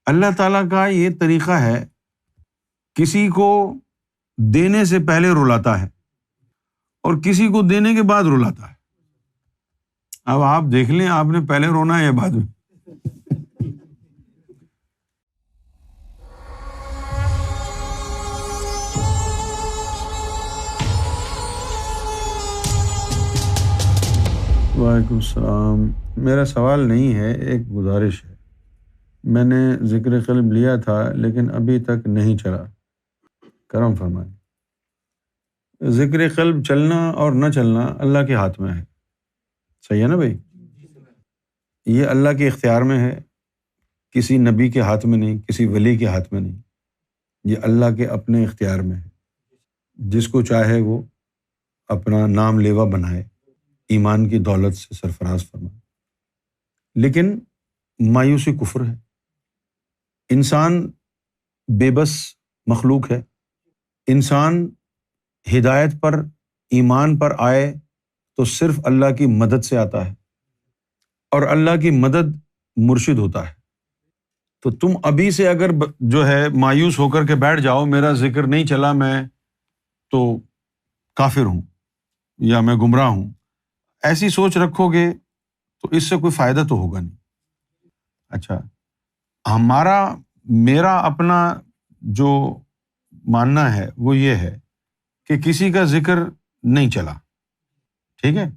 اللہ تعالیٰ کا یہ طریقہ ہے، کسی کو دینے سے پہلے رلاتا ہے اور کسی کو دینے کے بعد رلاتا ہے۔ اب آپ دیکھ لیں، آپ نے پہلے رونا ہے یا بعد میں؟ وعلیکم السلام۔ میرا سوال نہیں ہے، ایک گزارش ہے۔ میں نے ذکر قلب لیا تھا لیکن ابھی تک نہیں چلا، کرم فرمائیں۔ ذکر قلب چلنا اور نہ چلنا اللہ کے ہاتھ میں ہے، صحیح ہے نا بھائی؟ یہ اللہ کے اختیار میں ہے، کسی نبی کے ہاتھ میں نہیں، کسی ولی کے ہاتھ میں نہیں، یہ اللہ کے اپنے اختیار میں ہے۔ جس کو چاہے وہ اپنا نام لیوا بنائے، ایمان کی دولت سے سرفراز فرمائے۔ لیکن مایوسی کفر ہے۔ انسان بے بس مخلوق ہے۔ انسان ہدایت پر، ایمان پر آئے تو صرف اللہ کی مدد سے آتا ہے، اور اللہ کی مدد مرشد ہوتا ہے۔ تو تم ابھی سے اگر جو ہے مایوس ہو کر کے بیٹھ جاؤ، میرا ذکر نہیں چلا، میں تو کافر ہوں یا میں گمراہ ہوں، ایسی سوچ رکھو گے تو اس سے کوئی فائدہ تو ہوگا نہیں۔ اچھا، میرا اپنا جو ماننا ہے وہ یہ ہے کہ کسی کا ذکر نہیں چلا، ٹھیک ہے،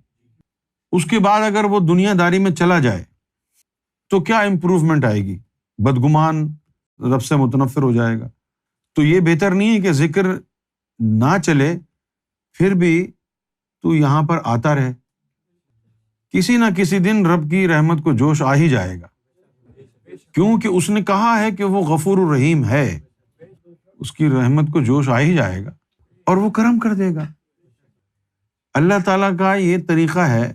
اس کے بعد اگر وہ دنیا داری میں چلا جائے تو کیا امپروومنٹ آئے گی؟ بدگمان رب سے متنفر ہو جائے گا۔ تو یہ بہتر نہیں ہے کہ ذکر نہ چلے پھر بھی تو یہاں پر آتا رہے، کسی نہ کسی دن رب کی رحمت کو جوش آ ہی جائے گا، کیونکہ اس نے کہا ہے کہ وہ غفور الرحیم ہے، اس کی رحمت کو جوش آ ہی جائے گا اور وہ کرم کر دے گا۔ اللہ تعالیٰ کا یہ طریقہ ہے،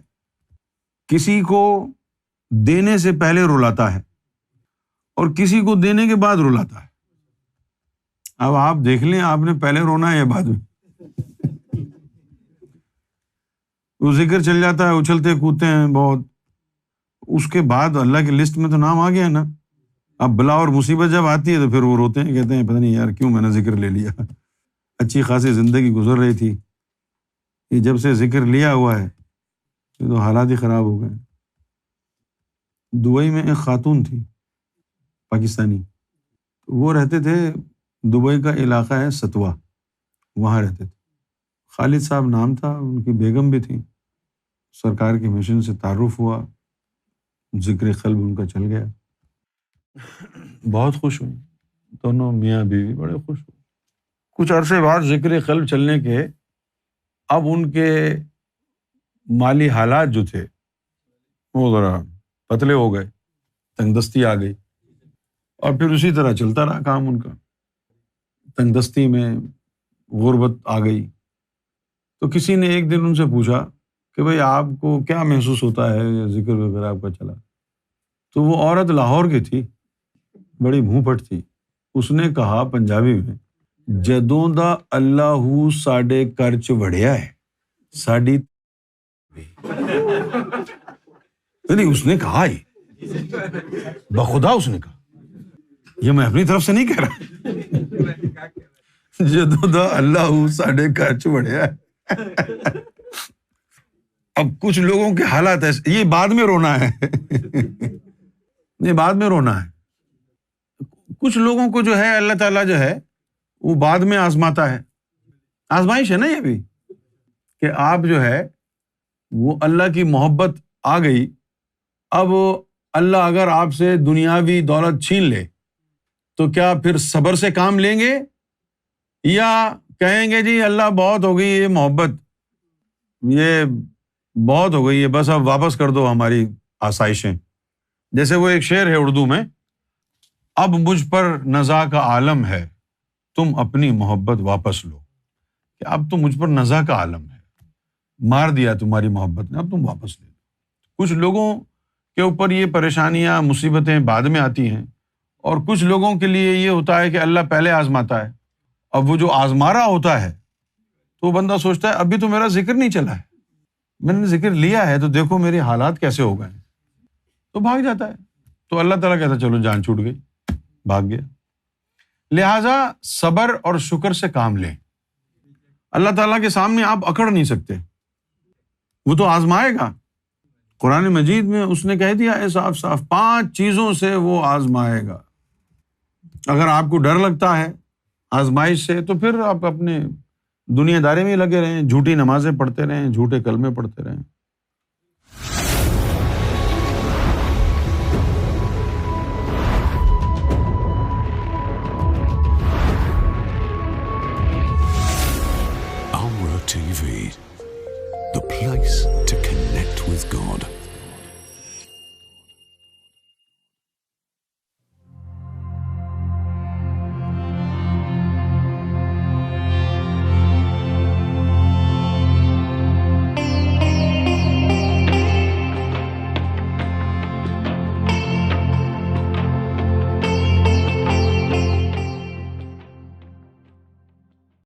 کسی کو دینے سے پہلے رلاتا ہے اور کسی کو دینے کے بعد رلاتا ہے۔ اب آپ دیکھ لیں، آپ نے پہلے رونا ہے یا بعد میں؟ وہ ذکر چل جاتا ہے، اچھلتے کودتے ہیں بہت، اس کے بعد اللہ کی لسٹ میں تو نام آ گیا نا۔ اب بلا اور مصیبت جب آتی ہے تو پھر وہ روتے ہیں، کہتے ہیں پتہ نہیں یار کیوں میں نے ذکر لے لیا، اچھی خاصی زندگی گزر رہی تھی، یہ جب سے ذکر لیا ہوا ہے یہ تو حالات ہی خراب ہو گئے۔ دبئی میں ایک خاتون تھی پاکستانی، وہ رہتے تھے، دبئی کا علاقہ ہے ستوا، وہاں رہتے تھے۔ خالد صاحب نام تھا، ان کی بیگم بھی تھی، سرکار کے مشن سے تعارف ہوا، ذکر قلب ان کا چل گیا، بہت خوش ہوئی، دونوں میاں بیوی بڑے خوش ہوئے۔ کچھ عرصے بعد ذکر قلب چلنے کے اب ان کے مالی حالات جو تھے وہ ذرا پتلے ہو گئے، تنگ دستی آ گئی، اور پھر اسی طرح چلتا رہا کام ان کا، تنگ دستی میں غربت آ گئی۔ تو کسی نے ایک دن ان سے پوچھا کہ بھئی آپ کو کیا محسوس ہوتا ہے ذکر وغیرہ آپ کا چلا؟ تو وہ عورت لاہور کی تھی، بڑی منہ پھٹ تھی، اس نے کہا پنجابی میں، جدوں دا اللہ ساڈے گھر چ وڑیا ہے ساڈی نہیں، اس نے کہا بخدا، اس نے کہا، یہ میں اپنی طرف سے نہیں کہہ رہا، جدوں دا اللہ ساڈے گھر چ وڑیا ہے۔ اب کچھ لوگوں کے حالات ایسے، یہ بعد میں رونا ہے، یہ بعد میں رونا ہے۔ کچھ لوگوں کو جو ہے اللہ تعالیٰ جو ہے وہ بعد میں آزماتا ہے، آزمائش ہے نا یہ بھی، کہ آپ جو ہے وہ اللہ کی محبت آ گئی، اب اللہ اگر آپ سے دنیاوی دولت چھین لے تو کیا پھر صبر سے کام لیں گے یا کہیں گے جی اللہ بہت ہو گئی یہ محبت، یہ بہت ہو گئی ہے، بس اب واپس کر دو ہماری آسائشیں۔ جیسے وہ ایک شعر ہے اردو میں، اب مجھ پر نزاع کا عالم ہے تم اپنی محبت واپس لو، کہ اب تو مجھ پر نزاع کا عالم ہے، مار دیا تمہاری محبت نے، اب تم واپس لے لو۔ کچھ لوگوں کے اوپر یہ پریشانیاں مصیبتیں بعد میں آتی ہیں، اور کچھ لوگوں کے لیے یہ ہوتا ہے کہ اللہ پہلے آزماتا ہے، اب وہ جو آزما رہا ہوتا ہے تو بندہ سوچتا ہے ابھی تو میرا ذکر نہیں چلا ہے، میں نے ذکر لیا ہے تو دیکھو میرے حالات کیسے ہو گئے، تو بھاگ جاتا ہے۔ تو اللہ تعالیٰ کہتا ہے چلو جان چھوٹ گئی، بھاگ گیا۔ لہٰذا صبر اور شکر سے کام لیں۔ اللہ تعالیٰ کے سامنے آپ اکڑ نہیں سکتے، وہ تو آزمائے گا۔ قرآن مجید میں اس نے کہہ دیا ہے صاف صاف، 5 چیزوں سے وہ آزمائے گا۔ اگر آپ کو ڈر لگتا ہے آزمائش سے تو پھر آپ اپنے دنیا داری میں لگے رہیں، جھوٹی نمازیں پڑھتے رہیں، جھوٹے کلمے پڑھتے رہیں۔